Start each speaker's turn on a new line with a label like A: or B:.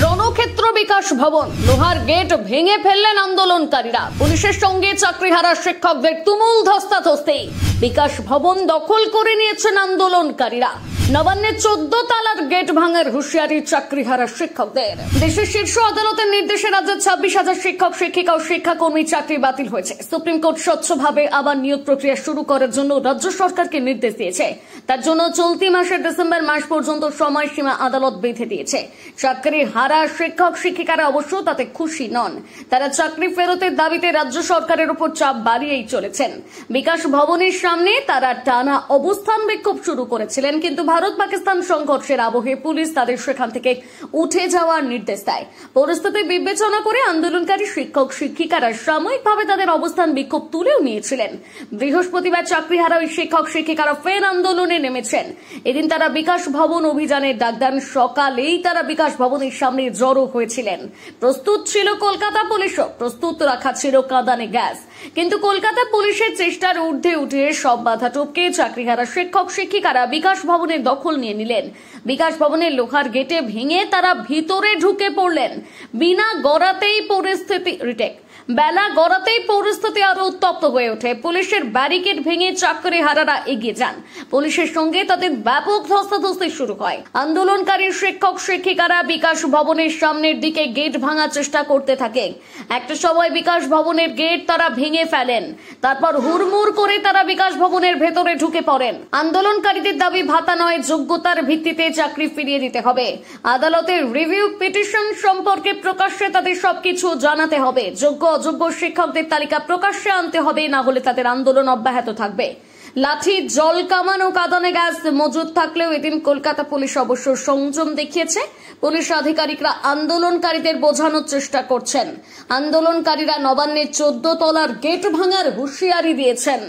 A: রণক্ষেত্র বিকাশ ভবন লোহার গেট ভেঙে ফেললেন আন্দোলনকারীরা। পুলিশের সঙ্গে চাকরিহারা শিক্ষকদের তুমুল ধস্তাধস্তি। বিকাশ ভবন দখল করে নিয়েছেন আন্দোলনকারীরা। নবান্নের 14 তলার গেট ভাঙার হুঁশিয়ারি চাকরিহারা শিক্ষকদের। দেশের শীর্ষ আদালতের নির্দেশে রাজ্যের 26,000 শিক্ষক শিক্ষিকা ও শিক্ষাকর্মী চাকরি বাতিল হয়েছে। সুপ্রিম কোর্ট স্বচ্ছভাবে আবার নিয়োগ প্রক্রিয়া শুরু করার জন্য রাজ্য সরকারকে নির্দেশ দিয়েছে। তার জন্য চলতি মাসের ডিসেম্বর মাস পর্যন্ত সময়সীমা আদালত বেঁধে দিয়েছে। চাকরি হারা শিক্ষক শিক্ষিকারা অবশ্য তাতে খুশি নন। তারা চাকরি ফেরতের দাবিতে রাজ্য সরকারের উপর চাপ বাড়িয়েই চলেছেন। বিকাশ ভবনের সামনে তারা টানা অবস্থান বিক্ষোভ শুরু করেছিলেন, কিন্তু ভারত পাকিস্তান সংঘর্ষের আবহে পুলিশ তাদের সেখান থেকে উঠে যাওয়ার নির্দেশ দেয়। পরিস্থিতি বিবেচনা করে আন্দোলনকারী শিক্ষক শিক্ষিকারা সাময়িকভাবে তাদের অবস্থান বিক্ষোভ তুলেও নিয়েছিলেন। বৃহস্পতিবার চাকরিহারা ওই শিক্ষক শিক্ষিকারা ফের আন্দোলনে নেমেছেন। এদিন তারা বিকাশ ভবন অভিযানের ডাক দেন। সকালেই তারা বিকাশ ভবনের সামনে জড়ো হয়েছিলেন। প্রস্তুত ছিল কলকাতা পুলিশও, প্রস্তুত রাখা ছিল কাঁদানে গ্যাস। কিন্তু কলকাতা পুলিশের চেষ্টার ঊর্ধ্বে উঠে সব বাধা টপকে চাকরিহারা শিক্ষক শিক্ষিকারা বিকাশ ভবনের দখল নিয়ে নিলেন। বিকাশ ভবনের লোহার গেটে ভেঙে তারা ভিতরে ঢুকে পড়লেন। বিনা গড়াতেই পরিস্থিতি রিটেক বেলা গড়াতেই পরিস্থিতি আরো উত্তপ্ত হয়ে ওঠে। পুলিশের ব্যারিকেড ভেঙে চাকরিহারারা এগিয়ে যান। পুলিশের সঙ্গে তাদের ব্যাপক ধস্তাধস্তি শুরু হয়। আন্দোলনকারী শিক্ষক শিক্ষিকারা বিকাশ ভবনের সামনের দিকে গেট ভাঙার চেষ্টা করতে থাকে। একটা সময় বিকাশ ভবনের গেট তারা ভেঙে ফেলেন। তারপর হুড়মুড় করে তারা বিকাশ ভবনের ভেতরে ঢুকে পড়েন। আন্দোলনকারীদের দাবি ভাতা নয়, যোগ্যতার ভিত্তিতে চাকরি ফিরিয়ে দিতে হবে। আদালতের রিভিউ পিটিশন সম্পর্কে প্রকাশ্যে তাদের সবকিছু জানাতে হবে। যোগ্য অযোগ্য শিক্ষকদের তালিকা প্রকাশ্যে আনতে হবে, না হলে তাদের আন্দোলন অব্যাহত থাকবে। লাঠি, জল কামান ও কাঁদানে গ্যাস মজুদ থাকলেও এদিন কলকাতা পুলিশ অবশ্য সংযম দেখিয়েছে। পুলিশ আধিকারিকরা আন্দোলনকারীদের বোঝানোর চেষ্টা করছেন। আন্দোলনকারীরা নবান্নের 14 তলার গেট ভাঙার হুঁশিয়ারি দিয়েছেন।